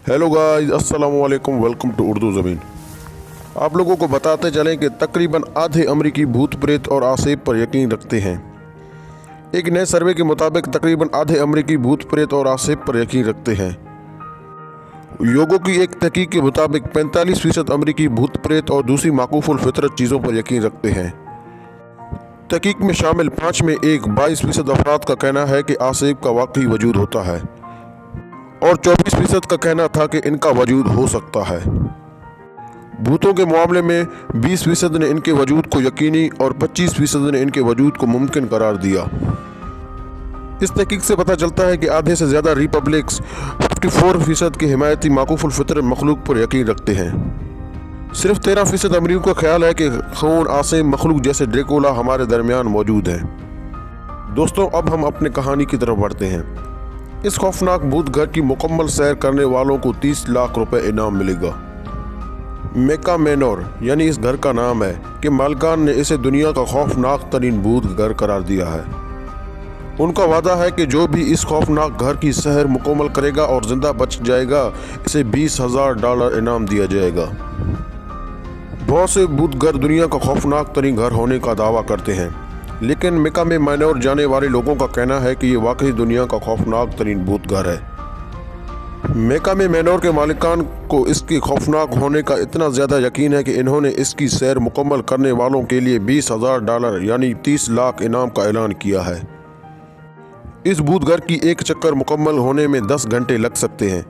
Hello guys, अस्सलाम वालेकुम, welcome to Urdu ज़मीन। आप लोगों को बताते चलें कि तकरीबन आधे अमरीकी भूत प्रेत और आसेब पर यकीन रखते हैं। एक नए सर्वे के मुताबिक तकरीबन आधे अमरीकी भूत प्रेत और आसेब पर यकीन रखते हैं। लोगों की एक तहकीक के मुताबिक 45% अमरीकी भूत प्रेत और दूसरी माकूफुल फितरत चीज़ों पर यकीन रखते हैं। तहकीक में शामिल 5 में एक 22% अफराद का कहना है कि आसेब का वाकई वजूद होता है और 24% का कहना था कि इनका वजूद हो सकता है। भूतों के मामले में 20% ने इनके वजूद को यकीनी और 25% ने इनके वजूद को मुमकिन करार दिया। इस तहकीक से पता चलता है कि आधे से ज़्यादा रिपब्लिक्स 54% के हिमायती माकूफुल फितरत मखलूक पर यकीन रखते हैं। सिर्फ 13% अमरीकियों का ख्याल है कि खून आसेब मखलूक जैसे ड्रैकुला हमारे दरमियान मौजूद है। दोस्तों, अब हम अपने कहानी की तरफ बढ़ते हैं। इस खौफनाक भूत घर की मुकम्मल सैर करने वालों को 30 लाख रुपए इनाम मिलेगा। मेका मैनोर यानी इस घर का नाम है कि मालिकान ने इसे दुनिया का खौफनाक तरीन भूत घर करार दिया है। उनका वादा है कि जो भी इस खौफनाक घर की सैर मुकम्मल करेगा और जिंदा बच जाएगा, इसे $20,000 इनाम दिया जाएगा। बहुत से भूत घर दुनिया का खौफनाक तरीन घर होने का दावा करते हैं, लेकिन मेका में मैनोर जाने वाले लोगों का कहना है कि ये वाकई दुनिया का खौफनाक तरीन भूत घर है। मेका में मैनोर के मालिकान को इसके खौफनाक होने का इतना ज़्यादा यकीन है कि इन्होंने इसकी सैर मुकम्मल करने वालों के लिए $20,000 यानी 30 लाख इनाम का ऐलान किया है। इस भूत घर की एक चक्कर मुकम्मल होने में 10 घंटे लग सकते हैं।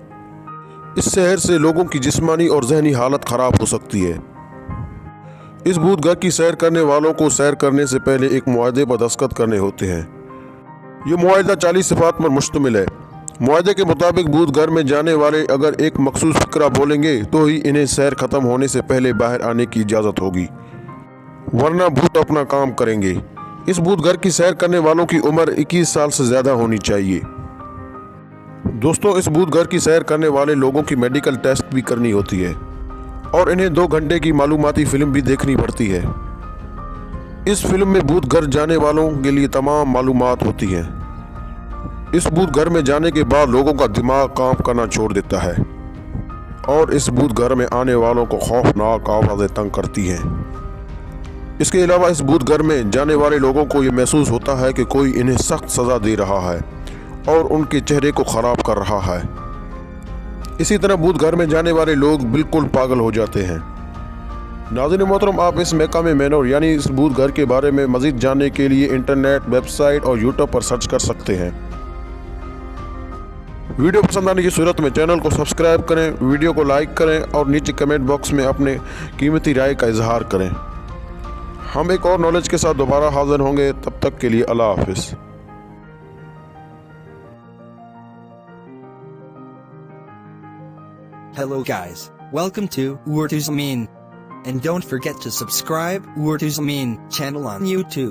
इस शहर से लोगों की जिस्मानी और जहनी हालत ख़राब हो सकती है। इस भूत घर की सैर करने वालों को सैर करने से पहले एक मुआहदे पर दस्तखत करने होते हैं। ये मुआहदा 40 सिफात पर मुश्तमिल है। मुआहदे के मुताबिक भूत घर में जाने वाले अगर एक मखसूस फिक्रा बोलेंगे तो ही इन्हें सैर ख़त्म होने से पहले बाहर आने की इजाज़त होगी, वरना भूत अपना काम करेंगे। इस भूत घर की सैर करने वालों की उम्र 21 साल से ज़्यादा होनी चाहिए। दोस्तों, इस भूत घर की सैर करने वाले लोगों की मेडिकल टेस्ट भी करनी होती है और इन्हें 2 घंटे की मालूमाती फिल्म भी देखनी पड़ती है। इस फिल्म में भूत घर जाने वालों के लिए तमाम मालूमात होती हैं। इस भूत घर में जाने के बाद लोगों का दिमाग काम करना छोड़ देता है और इस भूत घर में आने वालों को खौफनाक आवाज़ें तंग करती हैं। इसके अलावा इस भूत घर में जाने वाले लोगों को ये महसूस होता है कि कोई इन्हें सख्त सज़ा दे रहा है और उनके चेहरे को ख़राब कर रहा है। इसी तरह भूत घर में जाने वाले लोग बिल्कुल पागल हो जाते हैं। नाज़रीन मोहतरम, आप इस मेका में मैनोर यानी इस भूत घर के बारे में मज़ीद जानने के लिए इंटरनेट, वेबसाइट और यूट्यूब पर सर्च कर सकते हैं। वीडियो पसंद आने की सूरत में चैनल को सब्सक्राइब करें, वीडियो को लाइक करें और नीचे कमेंट बॉक्स में अपने कीमती राय का इजहार करें। हम एक और नॉलेज के साथ दोबारा हाजिर होंगे। तब तक के लिए अल्लाह हाफिज़। Hello guys, welcome to Urdu Zameen. And don't forget to subscribe Urdu Zameen channel on YouTube.